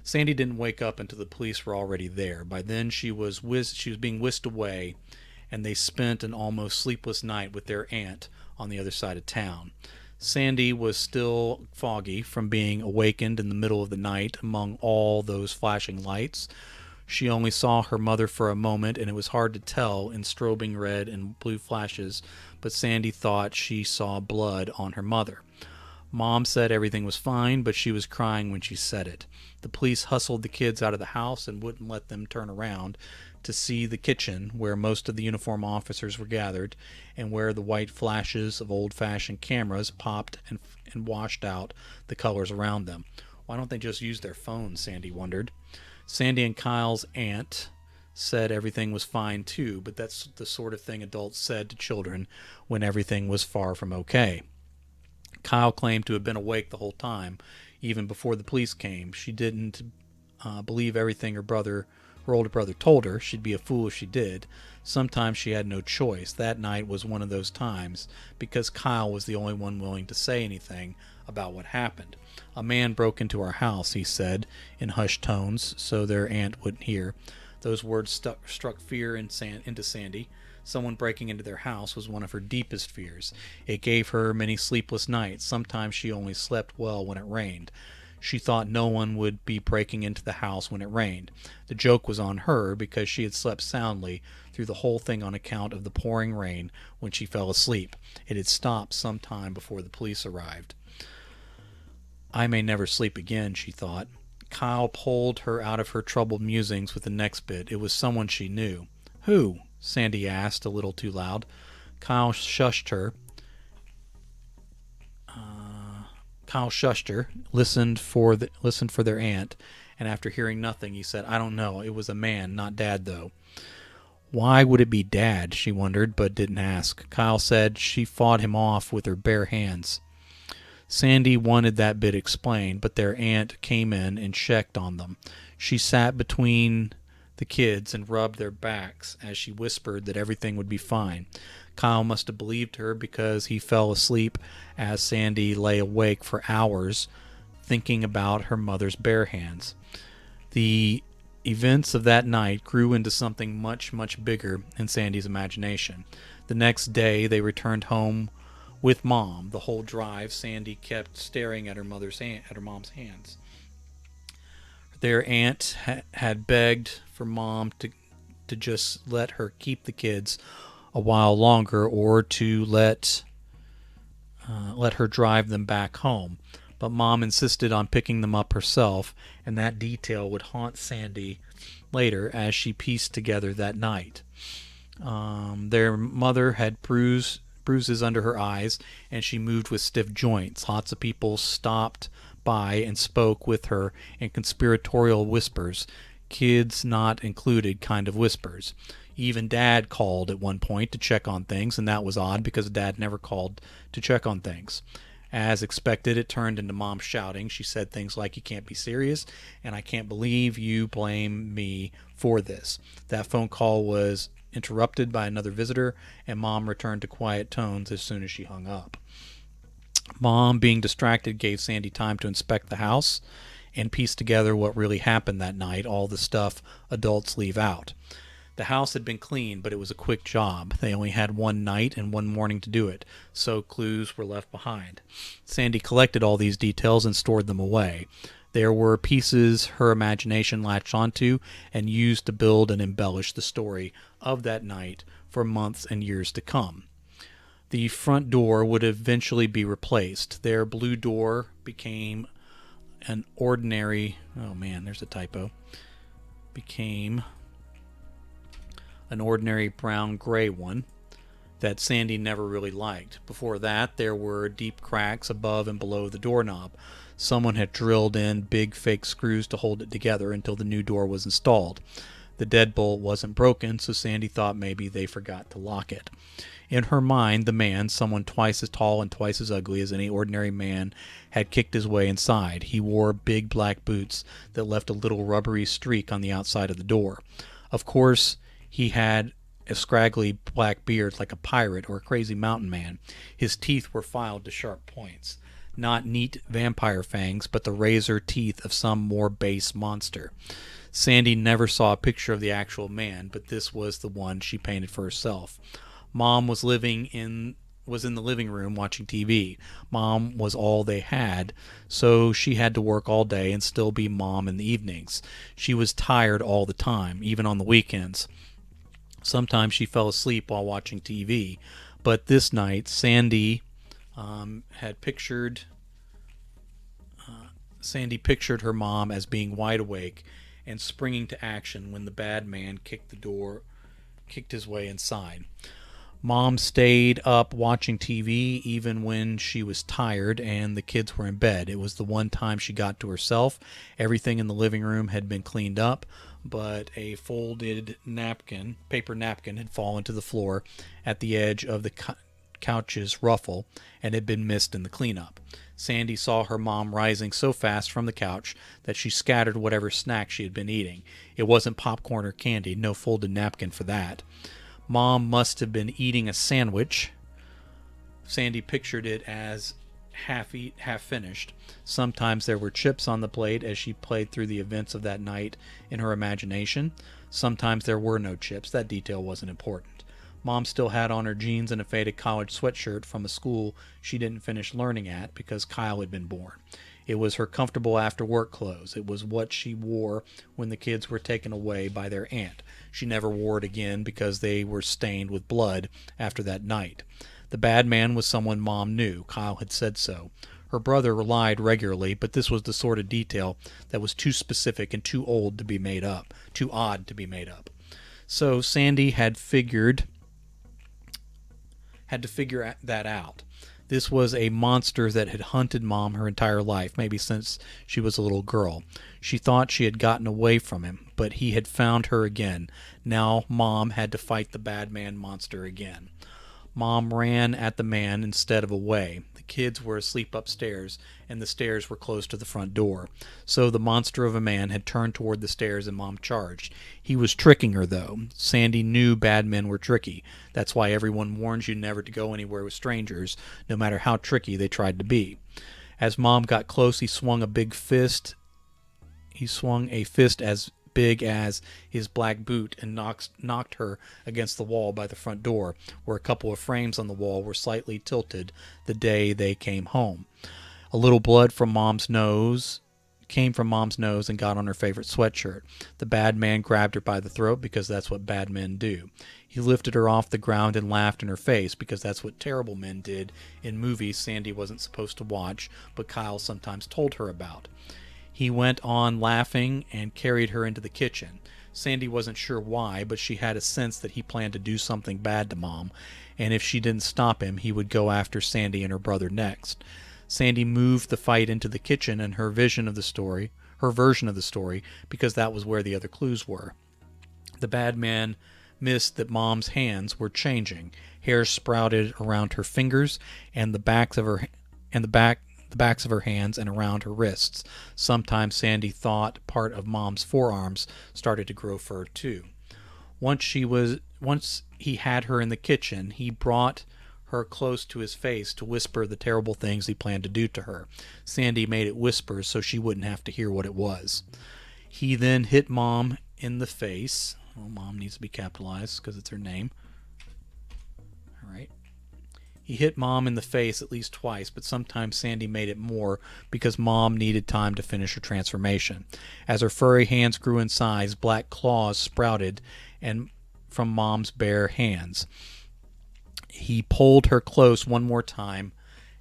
Sandy didn't wake up until the police were already there. By then she was being whisked away, and they spent an almost sleepless night with their aunt on the other side of town. Sandy was still foggy from being awakened in the middle of the night among all those flashing lights. She only saw her mother for a moment, and it was hard to tell in strobing red and blue flashes, but Sandy thought she saw blood on her mother. Mom said everything was fine, but she was crying when she said it. The police hustled the kids out of the house and wouldn't let them turn around to see the kitchen where most of the uniform officers were gathered and where the white flashes of old-fashioned cameras popped and washed out the colors around them. Why don't they just use their phones, Sandy wondered. Sandy and Kyle's aunt said everything was fine too, but that's the sort of thing adults said to children when everything was far from okay. Kyle claimed to have been awake the whole time, even before the police came. She didn't believe everything her older brother told her. She'd be a fool if she did. Sometimes she had no choice. That night was one of those times, because Kyle was the only one willing to say anything about what happened. A man broke into our house, he said, in hushed tones, so their aunt wouldn't hear. Those words struck fear into Sandy. Someone breaking into their house was one of her deepest fears. It gave her many sleepless nights. Sometimes she only slept well when it rained. She thought no one would be breaking into the house when it rained. The joke was on her, because she had slept soundly through the whole thing on account of the pouring rain when she fell asleep. It had stopped some time before the police arrived. I may never sleep again, she thought. Kyle pulled her out of her troubled musings with the next bit. It was someone she knew. Who? Sandy asked, a little too loud. Kyle shushed her. Listened for their aunt, and after hearing nothing, he said, I don't know. It was a man, not Dad, though. Why would it be Dad, she wondered, but didn't ask. Kyle said she fought him off with her bare hands. Sandy wanted that bit explained, but their aunt came in and checked on them. She sat between the kids and rubbed their backs as she whispered that everything would be fine. Kyle must have believed her, because he fell asleep as Sandy lay awake for hours thinking about her mother's bare hands. The events of that night grew into something much, much bigger in Sandy's imagination. The next day they returned home with Mom. The whole drive Sandy kept staring at her mom's hands. Their aunt had begged for Mom to just let her keep the kids a while longer, or to let her drive them back home. But Mom insisted on picking them up herself, and that detail would haunt Sandy later as she pieced together that night. Their mother had bruises under her eyes, and she moved with stiff joints. Lots of people stopped by and spoke with her in conspiratorial whispers, kids not included kind of whispers. Even Dad called at one point to check on things, and that was odd, because Dad never called to check on things. As expected, it turned into Mom shouting. She said things like, you can't be serious, and I can't believe you blame me for this. That phone call was interrupted by another visitor, and Mom returned to quiet tones as soon as she hung up. Mom, being distracted, gave Sandy time to inspect the house and piece together what really happened that night, all the stuff adults leave out. The house had been cleaned, but it was a quick job. They only had one night and one morning to do it, so clues were left behind. Sandy collected all these details and stored them away. There were pieces her imagination latched onto and used to build and embellish the story of that night for months and years to come. The front door would eventually be replaced. Their blue door became an ordinary... Oh man, there's a typo. Became an ordinary brown-gray one that Sandy never really liked. Before that, there were deep cracks above and below the doorknob. Someone had drilled in big fake screws to hold it together until the new door was installed. The deadbolt wasn't broken, so Sandy thought maybe they forgot to lock it. In her mind, the man, someone twice as tall and twice as ugly as any ordinary man, had kicked his way inside. He wore big black boots that left a little rubbery streak on the outside of the door. Of course, he had a scraggly black beard like a pirate or a crazy mountain man. His teeth were filed to sharp points. not neat vampire fangs, but the razor teeth of some more base monster. Sandy never saw a picture of the actual man, but this was the one she painted for herself. Mom was in the living room watching TV. Mom was all they had, so she had to work all day and still be mom in the evenings. She was tired all the time, even on the weekends. Sometimes she fell asleep while watching TV, but this night Sandy pictured her mom as being wide awake and springing to action when the bad man kicked his way inside. Mom stayed up watching TV even when she was tired and the kids were in bed. It was the one time she got to herself. Everything in the living room had been cleaned up, but a folded paper napkin, had fallen to the floor at the edge of the couch's ruffle and had been missed in the cleanup. Sandy saw her mom rising so fast from the couch that she scattered whatever snack she had been eating. It wasn't popcorn or candy, no folded napkin for that. Mom must have been eating a sandwich. Sandy pictured it as half-eat, half-finished. Sometimes there were chips on the plate as she played through the events of that night in her imagination. Sometimes there were no chips. That detail wasn't important. Mom still had on her jeans and a faded college sweatshirt from a school she didn't finish learning at because Kyle had been born. It was her comfortable after-work clothes. It was what she wore when the kids were taken away by their aunt. She never wore it again because they were stained with blood after that night. The bad man was someone Mom knew. Kyle had said so. Her brother lied regularly, but this was the sort of detail that was too specific and too odd to be made up. So Sandy had to figure that out. This was a monster that had hunted Mom her entire life, maybe since she was a little girl. She thought she had gotten away from him, but he had found her again. Now Mom had to fight the bad man monster again. Mom ran at the man instead of away. The kids were asleep upstairs, and the stairs were close to the front door. So the monster of a man had turned toward the stairs, and Mom charged. He was tricking her, though. Sandy knew bad men were tricky. That's why everyone warns you never to go anywhere with strangers, no matter how tricky they tried to be. As Mom got close, he swung a fist as big as his black boot and knocked her against the wall by the front door, where a couple of frames on the wall were slightly tilted the day they came home. A little blood came from Mom's nose and got on her favorite sweatshirt. The bad man grabbed her by the throat because that's what bad men do. He lifted her off the ground and laughed in her face because that's what terrible men did in movies Sandy wasn't supposed to watch, but Kyle sometimes told her about. He went on laughing and carried her into the kitchen. Sandy wasn't sure why, but she had a sense that he planned to do something bad to Mom, and if she didn't stop him, he would go after Sandy and her brother next. Sandy moved the fight into the kitchen and her version of the story, because that was where the other clues were. The bad man missed that Mom's hands were changing. Hair sprouted around her fingers and the backs of her hands and around her wrists. Sometimes Sandy thought part of Mom's forearms started to grow fur too. Once he had her in the kitchen, he brought her close to his face to whisper the terrible things he planned to do to her. Sandy made it whispers so she wouldn't have to hear what it was. He then hit Mom in the face. Well, Mom needs to be capitalized because it's her name. All right. He hit Mom in the face at least twice, but sometimes Sandy made it more because Mom needed time to finish her transformation. As her furry hands grew in size, black claws sprouted from Mom's bare hands. He pulled her close one more time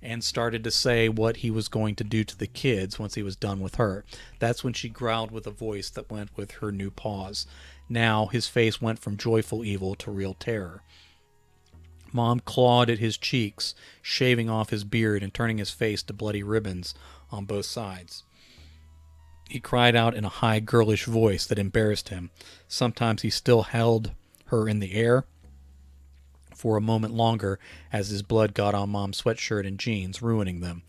and started to say what he was going to do to the kids once he was done with her. That's when she growled with a voice that went with her new paws. Now his face went from joyful evil to real terror. Mom clawed at his cheeks, shaving off his beard and turning his face to bloody ribbons on both sides. He cried out in a high, girlish voice that embarrassed him. Sometimes he still held her in the air for a moment longer as his blood got on Mom's sweatshirt and jeans, ruining them.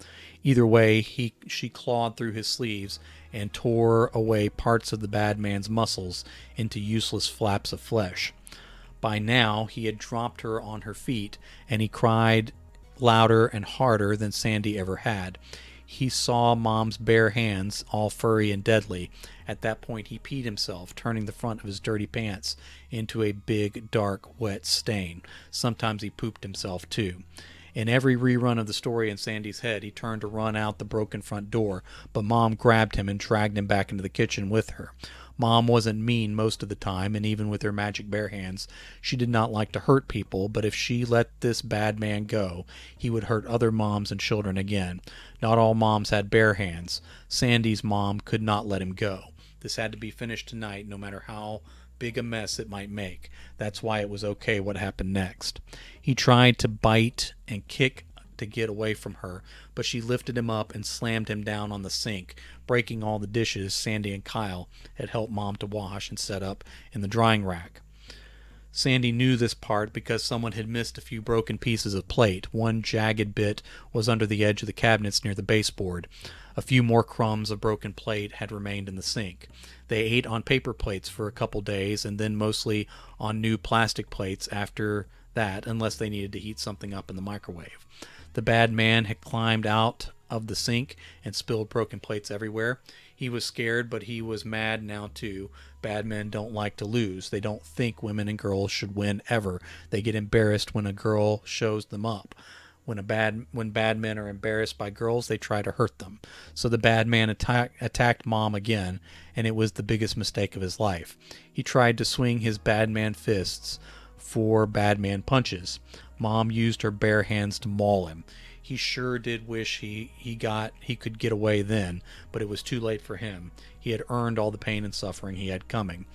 Either way, she clawed through his sleeves and tore away parts of the bad man's muscles into useless flaps of flesh. By now, he had dropped her on her feet, and he cried louder and harder than Sandy ever had. He saw Mom's bare hands, all furry and deadly. At that point he peed himself, turning the front of his dirty pants into a big, dark, wet stain. Sometimes he pooped himself, too. In every rerun of the story in Sandy's head, he turned to run out the broken front door, but Mom grabbed him and dragged him back into the kitchen with her. Mom wasn't mean most of the time, and even with her magic bare hands, she did not like to hurt people, but if she let this bad man go, he would hurt other moms and children again. Not all moms had bare hands. Sandy's mom could not let him go. This had to be finished tonight, no matter how big a mess it might make. That's why it was okay what happened next. He tried to bite and kick to get away from her, but she lifted him up and slammed him down on the sink, breaking all the dishes Sandy and Kyle had helped Mom to wash and set up in the drying rack. Sandy knew this part because someone had missed a few broken pieces of plate. One jagged bit was under the edge of the cabinets near the baseboard. A few more crumbs of broken plate had remained in the sink. They ate on paper plates for a couple days and then mostly on new plastic plates after that, unless they needed to heat something up in the microwave. The bad man had climbed out of the sink and spilled broken plates everywhere. He was scared, but he was mad now too. Bad men don't like to lose. They don't think women and girls should win ever. They get embarrassed when a girl shows them up. When bad men are embarrassed by girls, they try to hurt them. So the bad man attacked Mom again, and it was the biggest mistake of his life. He tried to swing his bad man fists for bad man punches. Mom used her bare hands to maul him. He sure did wish he could get away then, but it was too late for him. He had earned all the pain and suffering he had coming.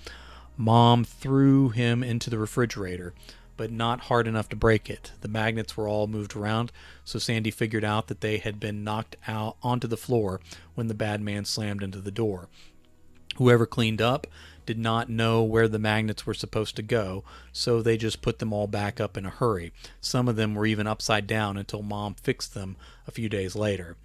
Mom threw him into the refrigerator, but not hard enough to break it. The magnets were all moved around, so Sandy figured out that they had been knocked out onto the floor when the bad man slammed into the door. Whoever cleaned up did not know where the magnets were supposed to go, so they just put them all back up in a hurry. Some of them were even upside down until Mom fixed them a few days later.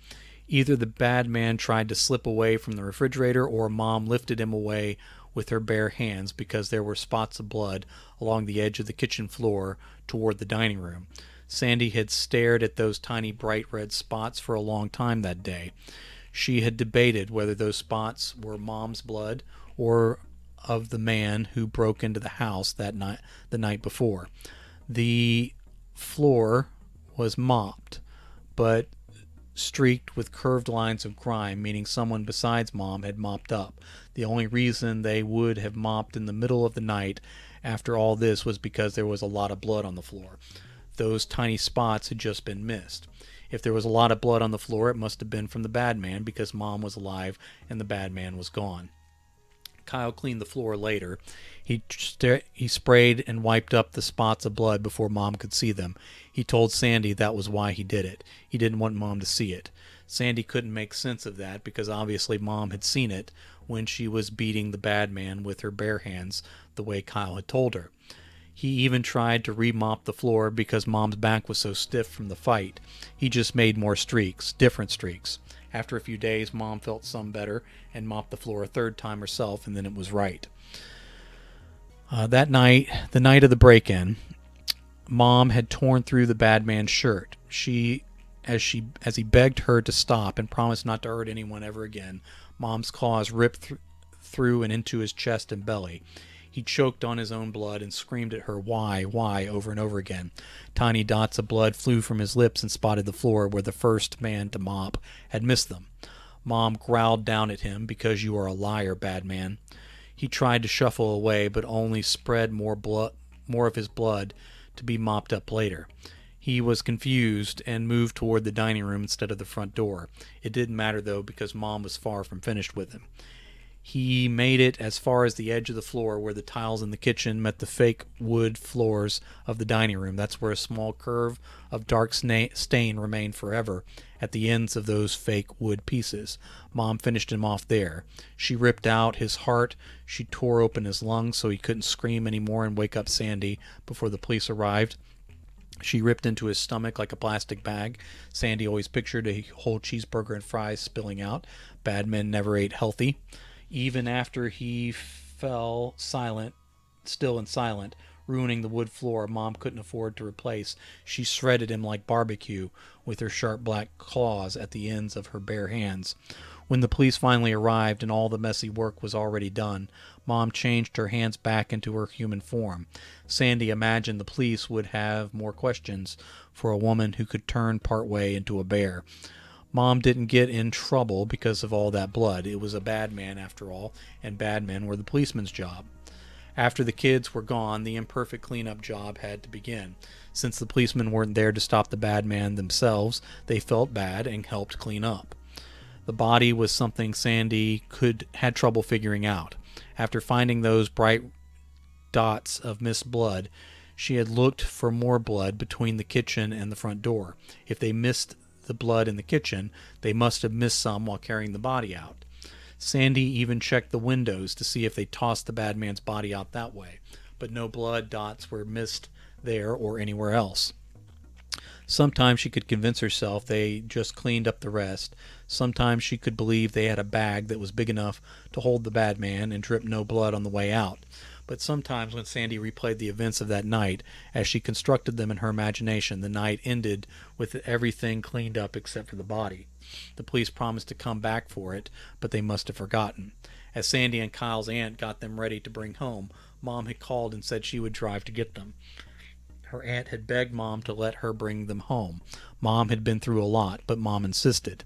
Either the bad man tried to slip away from the refrigerator, or Mom lifted him away with her bare hands because there were spots of blood along the edge of the kitchen floor toward the dining room. Sandy had stared at those tiny bright red spots for a long time that day. She had debated whether those spots were Mom's blood or of the man who broke into the house the night before. The floor was mopped, but streaked with curved lines of grime, meaning someone besides Mom had mopped up. The only reason they would have mopped in the middle of the night after all this was because there was a lot of blood on the floor. Those tiny spots had just been missed. If there was a lot of blood on the floor, it must have been from the bad man because Mom was alive and the bad man was gone. Kyle cleaned the floor later. He sprayed and wiped up the spots of blood before Mom could see them. He told Sandy that was why he did it. He didn't want Mom to see it. Sandy couldn't make sense of that because obviously Mom had seen it when she was beating the bad man with her bare hands the way Kyle had told her. He even tried to remop the floor because Mom's back was so stiff from the fight. He just made more streaks, different streaks. After a few days, Mom felt some better and mopped the floor a third time herself, and then it was right. That night, the night of the break-in, Mom had torn through the bad man's shirt. As he begged her to stop and promised not to hurt anyone ever again, Mom's claws ripped through and into his chest and belly. He choked on his own blood and screamed at her, why, over and over again. Tiny dots of blood flew from his lips and spotted the floor where the first man to mop had missed them. Mom growled down at him, because you are a liar, bad man. He tried to shuffle away, but only spread more of his blood to be mopped up later. He was confused and moved toward the dining room instead of the front door. It didn't matter, though, because Mom was far from finished with him. He made it as far as the edge of the floor where the tiles in the kitchen met the fake wood floors of the dining room. That's where a small curve of dark stain remained forever at the ends of those fake wood pieces. Mom finished him off there. She ripped out his heart. She tore open his lungs so he couldn't scream anymore and wake up Sandy before the police arrived. She ripped into his stomach like a plastic bag. Sandy always pictured a whole cheeseburger and fries spilling out. Bad men never ate healthy. Even after he fell silent, still and silent, ruining the wood floor Mom couldn't afford to replace. She shredded him like barbecue with her sharp black claws at the ends of her bare hands. When the police finally arrived and all the messy work was already done, Mom changed her hands back into her human form. Sandy imagined the police would have more questions for a woman who could turn partway into a bear. Mom didn't get in trouble because of all that blood. It was a bad man after all, and bad men were the policeman's job. After the kids were gone, the imperfect cleanup job had to begin. Since the policemen weren't there to stop the bad man themselves, they felt bad and helped clean up. The body was something Sandy had trouble figuring out. After finding those bright dots of missed blood, she had looked for more blood between the kitchen and the front door. If they missed the blood in the kitchen, they must have missed some while carrying the body out. Sandy even checked the windows to see if they tossed the bad man's body out that way, but no blood dots were missed there or anywhere else. Sometimes she could convince herself they just cleaned up the rest. Sometimes she could believe they had a bag that was big enough to hold the bad man and drip no blood on the way out. But sometimes when Sandy replayed the events of that night, as she constructed them in her imagination, the night ended with everything cleaned up except for the body. The police promised to come back for it, but they must have forgotten. As Sandy and Kyle's aunt got them ready to bring home, Mom had called and said she would drive to get them. Her aunt had begged Mom to let her bring them home. Mom had been through a lot, but Mom insisted.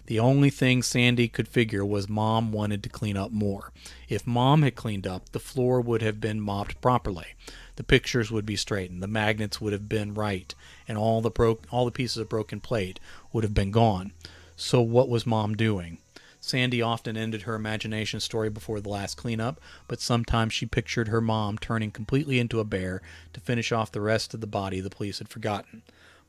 The only thing Sandy could figure was Mom wanted to clean up more. If Mom had cleaned up, the floor would have been mopped properly. The pictures would be straightened, the magnets would have been right, and all the pieces of broken plate would have been gone. So what was Mom doing? Sandy often ended her imagination story before the last cleanup, but sometimes she pictured her mom turning completely into a bear to finish off the rest of the body the police had forgotten.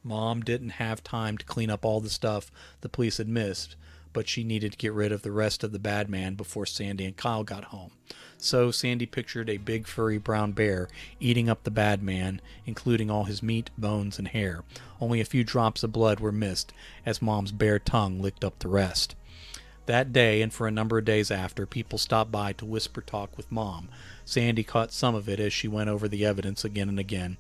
Mom didn't have time to clean up all the stuff the police had missed, but she needed to get rid of the rest of the bad man before Sandy and Kyle got home. So Sandy pictured a big furry brown bear eating up the bad man, including all his meat, bones, and hair. Only a few drops of blood were missed as Mom's bare tongue licked up the rest. That day, and for a number of days after, people stopped by to whisper talk with Mom. Sandy caught some of it as she went over the evidence again and again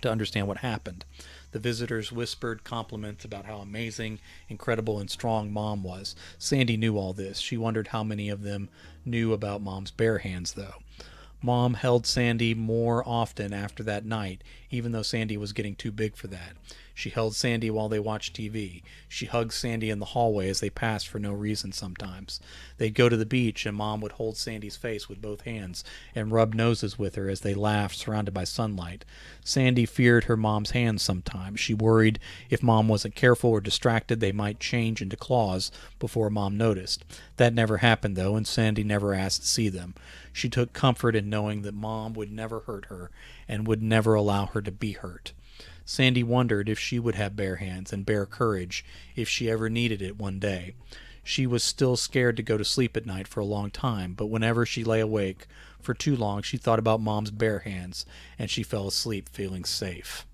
to understand what happened. The visitors whispered compliments about how amazing, incredible, and strong Mom was. Sandy knew all this. She wondered how many of them knew about Mom's bare hands, though. Mom held Sandy more often after that night, even though Sandy was getting too big for that. She held Sandy while they watched TV. She hugged Sandy in the hallway as they passed for no reason sometimes. They'd go to the beach and Mom would hold Sandy's face with both hands and rub noses with her as they laughed, surrounded by sunlight. Sandy feared her Mom's hands sometimes. She worried if Mom wasn't careful or distracted, they might change into claws before Mom noticed. That never happened, though, and Sandy never asked to see them. She took comfort in knowing that Mom would never hurt her and would never allow her to be hurt. Sandy wondered if she would have bare hands and bare courage if she ever needed it one day. She was still scared to go to sleep at night for a long time, but whenever she lay awake for too long, she thought about Mom's bare hands, and she fell asleep feeling safe.